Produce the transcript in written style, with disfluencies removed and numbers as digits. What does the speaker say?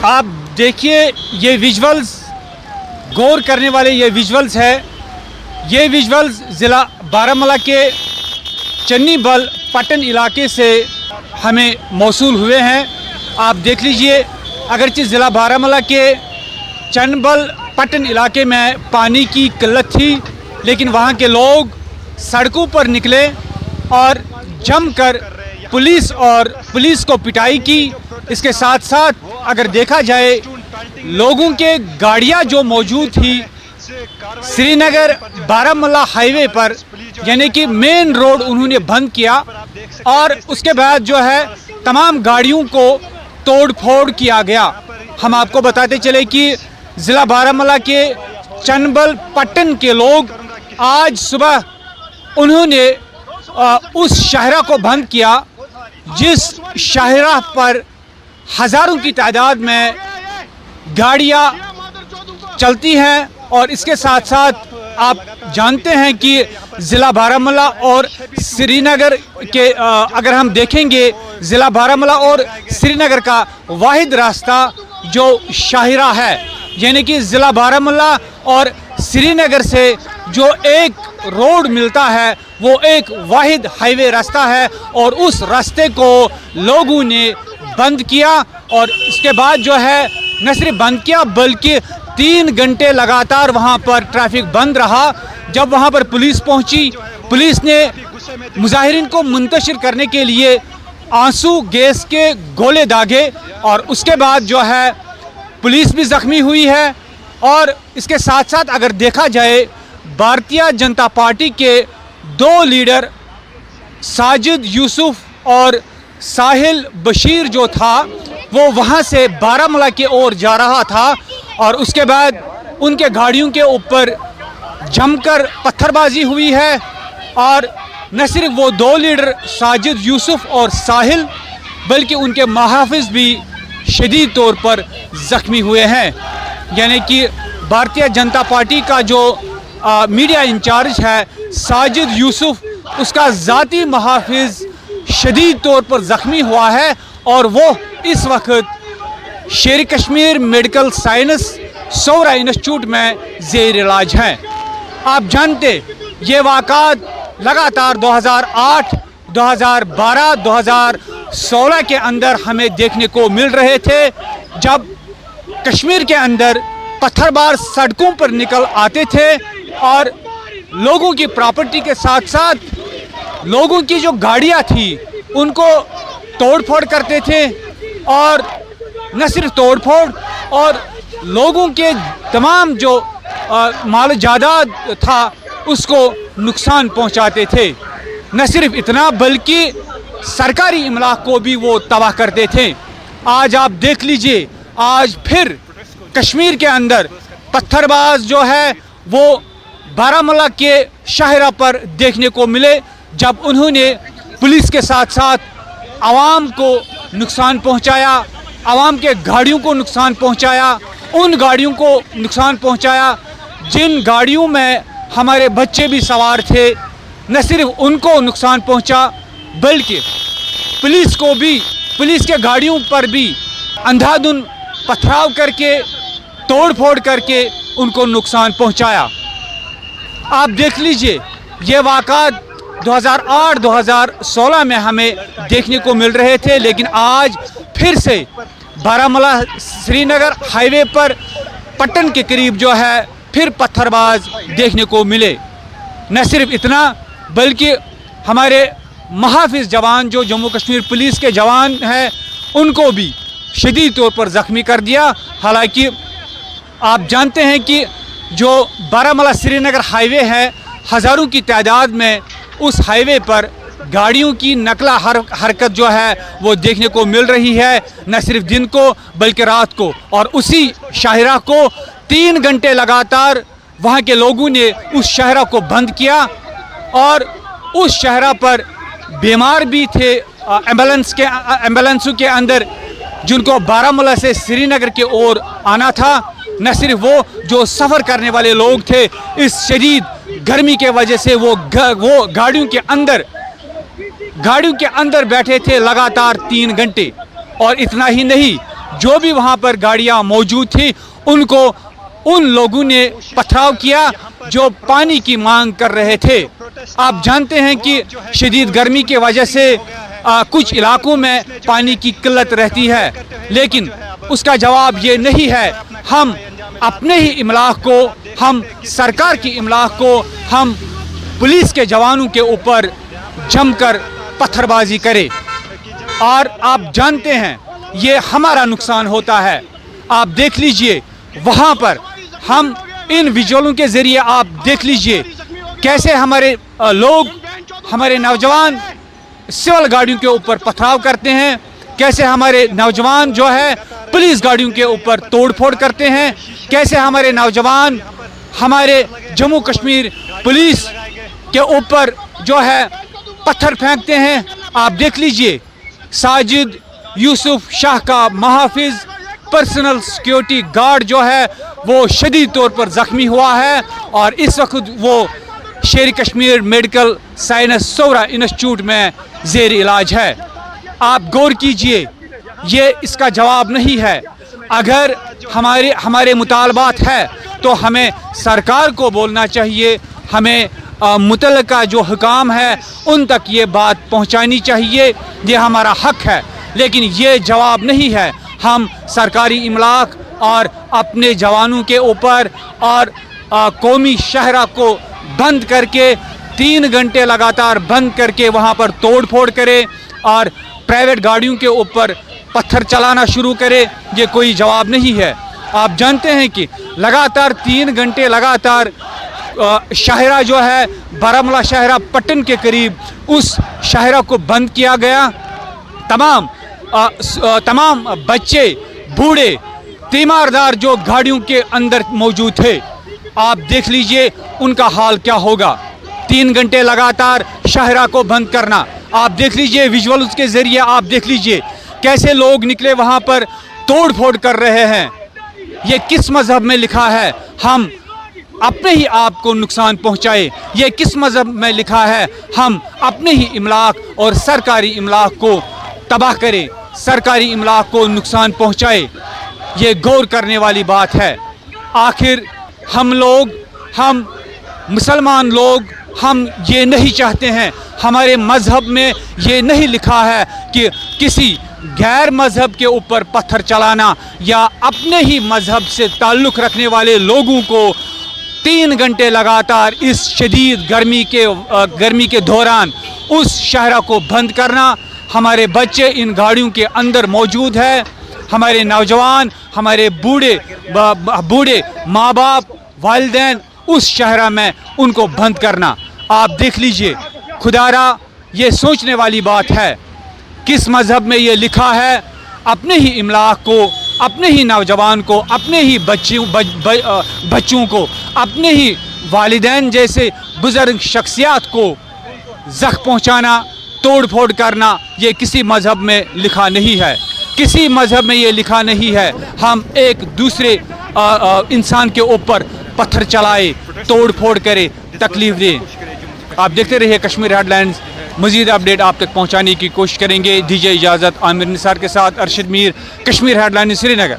आप देखिए ये विजुअल्स, गौर करने वाले ये विजुअल्स है। ये विजुअल्स ज़िला बारामूला के चन्नीबल पट्टन इलाके से हमें मौसूल हुए हैं। आप देख लीजिए, अगरचे ज़िला बारामूला के चन्नीबल पट्टन इलाके में पानी की किल्लत थी, लेकिन वहाँ के लोग सड़कों पर निकले और जमकर पुलिस को पिटाई की। इसके साथ साथ अगर देखा जाए, लोगों के गाड़ियाँ जो मौजूद थी श्रीनगर बारामूला हाईवे पर, यानी कि मेन रोड उन्होंने बंद किया और उसके बाद जो है तमाम गाड़ियों को तोड़ फोड़ किया गया। हम आपको बताते चले कि ज़िला बारामूला के चन्नीबल पट्टन के लोग आज सुबह उन्होंने उस शाहरा को बंद किया जिस शाहरा पर हज़ारों की तादाद में गाड़ियाँ चलती हैं। और इसके साथ साथ आप जानते हैं कि ज़िला बारामूला और श्रीनगर के अगर हम देखेंगे, ज़िला बारामूला और श्रीनगर का वाहिद रास्ता जो शाहरा है, यानी कि ज़िला बारामूला और श्रीनगर से जो एक रोड मिलता है वो एक वाहिद हाईवे रास्ता है और उस रास्ते को लोगों ने बंद किया। और इसके बाद जो है न सिर्फ बंद किया बल्कि 3 घंटे लगातार वहाँ पर ट्रैफिक बंद रहा। जब वहाँ पर पुलिस पहुँची, पुलिस ने मुजाहिरीन को मुंतशिर करने के लिए आंसू गैस के गोले दागे और उसके बाद जो है पुलिस भी ज़ख्मी हुई है। और इसके साथ साथ अगर देखा जाए, भारतीय जनता पार्टी के 2 लीडर साजिद यूसुफ और साहिल बशीर जो था वो वहाँ से बारामूला की ओर जा रहा था और उसके बाद उनके गाड़ियों के ऊपर जमकर पत्थरबाजी हुई है। और न सिर्फ वो 2 लीडर साजिद यूसुफ और साहिल बल्कि उनके महाफिज भी शदीद तौर पर ज़ख्मी हुए हैं। यानी कि भारतीय जनता पार्टी का जो मीडिया इंचार्ज है साजिद यूसुफ, उसका ज़ाती महाफिज शदीद तौर पर ज़ख्मी हुआ है और वो इस वक्त शेर कश्मीर मेडिकल साइंस सौरा इंस्टीट्यूट में ज़ेर इलाज हैं। आप जानते ये वाक़ात लगातार 2008, 2012, 2016 के अंदर हमें देखने को मिल रहे थे, जब कश्मीर के अंदर पत्थरबाज सड़कों पर निकल आते थे और लोगों की प्रॉपर्टी के साथ साथ लोगों की जो गाड़ियाँ थी उनको तोड़ फोड़ करते थे। और न सिर्फ तोड़ फोड़, और लोगों के तमाम जो माल जायदाद था उसको नुकसान पहुंचाते थे। न सिर्फ इतना बल्कि सरकारी इमलाक को भी वो तबाह करते थे। आज आप देख लीजिए, आज फिर कश्मीर के अंदर पत्थरबाज जो है वो बारामूला के शाहरा पर देखने को मिले, जब उन्होंने पुलिस के साथ साथ आवाम को नुकसान पहुंचाया, आवाम के गाड़ियों को नुकसान पहुंचाया, उन गाड़ियों को नुकसान पहुंचाया जिन गाड़ियों में हमारे बच्चे भी सवार थे। न सिर्फ उनको नुकसान पहुंचा बल्कि पुलिस को भी, पुलिस के गाड़ियों पर भी अंधाधुंध पथराव करके, तोड़ फोड़ करके उनको नुकसान पहुंचाया। आप देख लीजिए, ये वाक़ात 2008-2016 में हमें देखने को मिल रहे थे, लेकिन आज फिर से बारामूला श्रीनगर हाईवे पर पट्टन के करीब जो है फिर पत्थरबाज देखने को मिले। न सिर्फ इतना बल्कि हमारे महाफिज जवान जो जम्मू कश्मीर पुलिस के जवान हैं उनको भी शदीद तौर पर ज़ख्मी कर दिया। हालांकि आप जानते हैं कि जो बारामूला श्रीनगर हाईवे है, हज़ारों की तादाद में उस हाईवे पर गाड़ियों की नकला हरकत जो है वो देखने को मिल रही है, न सिर्फ दिन को बल्कि रात को। और उसी शाहरा को 3 घंटे लगातार वहाँ के लोगों ने उस शाहरा को बंद किया और उस शाहरा पर बीमार भी थे एम्बुलेंसों के अंदर जिनको बारामूला से श्रीनगर की ओर आना था। न सिर्फ वो जो सफ़र करने वाले लोग थे, इस शदीद गर्मी के वजह से वो गाड़ियों के अंदर बैठे थे लगातार 3 घंटे। और इतना ही नहीं, जो भी वहाँ पर गाड़ियाँ मौजूद थी उनको उन लोगों ने पथराव किया जो पानी की मांग कर रहे थे। आप जानते हैं कि शदीद गर्मी की वजह से कुछ इलाकों में पानी की किल्लत रहती है, लेकिन उसका जवाब ये नहीं है। हम अपने ही इमलाक को, हम सरकार की इमलाक को, हम पुलिस के जवानों के ऊपर जमकर पत्थरबाजी करें। और आप जानते हैं ये हमारा नुकसान होता है। आप देख लीजिए वहाँ पर, हम इन विजुअलों के ज़रिए आप देख लीजिए कैसे हमारे लोग, हमारे नौजवान सिविल गाड़ियों के ऊपर पथराव करते हैं, कैसे हमारे नौजवान जो है पुलिस गाड़ियों के ऊपर तोड़फोड़ करते हैं, कैसे हमारे नौजवान हमारे जम्मू कश्मीर पुलिस के ऊपर जो है पत्थर फेंकते हैं। आप देख लीजिए साजिद यूसुफ शाह का महाफिज पर्सनल सिक्योरिटी गार्ड जो है वो शदीद तौर पर ज़ख्मी हुआ है और इस वक्त वो शेर कश्मीर मेडिकल साइंस सोरा इंस्टीट्यूट में ज़ेर इलाज है। आप गौर कीजिए, ये इसका जवाब नहीं है। अगर हमारे मुतालबात है तो हमें सरकार को बोलना चाहिए, हमें मुतल्लिका जो हुकाम है उन तक ये बात पहुंचानी चाहिए, ये हमारा हक है। लेकिन ये जवाब नहीं है। हम सरकारी इमलाक और अपने जवानों के ऊपर और कौमी शहरा को बंद करके 3 घंटे लगातार बंद करके वहाँ पर तोड़ फोड़ करें और प्राइवेट गाड़ियों के ऊपर पत्थर चलाना शुरू करे, ये कोई जवाब नहीं है। आप जानते हैं कि लगातार 3 घंटे लगातार शाहरा जो है बारामूला शाहरा पट्टन के करीब उस शाहरा को बंद किया गया। तमाम बच्चे, बूढ़े, तीमारदार जो गाड़ियों के अंदर मौजूद थे, आप देख लीजिए उनका हाल क्या होगा। 3 घंटे लगातार शाहरा को बंद करना, आप देख लीजिए विजुअल्स के ज़रिए आप देख लीजिए कैसे लोग निकले वहाँ पर तोड़ फोड़ कर रहे हैं। ये किस मज़हब में लिखा है हम अपने ही आप को नुकसान पहुँचाए? ये किस मज़हब में लिखा है हम अपने ही इमलाक और सरकारी इमलाक को तबाह करें, सरकारी इमलाक को नुकसान पहुँचाए? ये गौर करने वाली बात है। आखिर हम मुसलमान लोग हम ये नहीं चाहते हैं, हमारे मज़हब में ये नहीं लिखा है कि किसी गैर मज़हब के ऊपर पत्थर चलाना या अपने ही मज़हब से ताल्लुक़ रखने वाले लोगों को 3 घंटे लगातार इस शदीद गर्मी के दौरान उस शहरा को बंद करना। हमारे बच्चे इन गाड़ियों के अंदर मौजूद है, हमारे नौजवान, हमारे बूढ़े माँ बाप, वालिदैन उस शहरा में उनको बंद करना। आप देख लीजिए खुदारा, ये सोचने वाली बात है किस मज़हब में ये लिखा है अपने ही इमलाक को, अपने ही नौजवान को, अपने ही बच्चों को, अपने ही वालिदैन जैसे बुज़ुर्ग शख्सियात को ज़ख्म पहुँचाना, तोड़ फोड़ करना, ये किसी मज़हब में लिखा नहीं है। किसी मज़हब में ये लिखा नहीं है हम एक दूसरे इंसान के ऊपर पत्थर चलाए, तोड़ फोड़ करे, तकलीफ़ दें। आप देखते रहिए कश्मीर हेडलाइंस, मज़ीद अपडेट आप तक पहुँचाने की कोशिश करेंगे। दीजिए इजाज़त, आमिर निसार के साथ अरशद मीर, कश्मीर हेडलाइंस, श्रीनगर।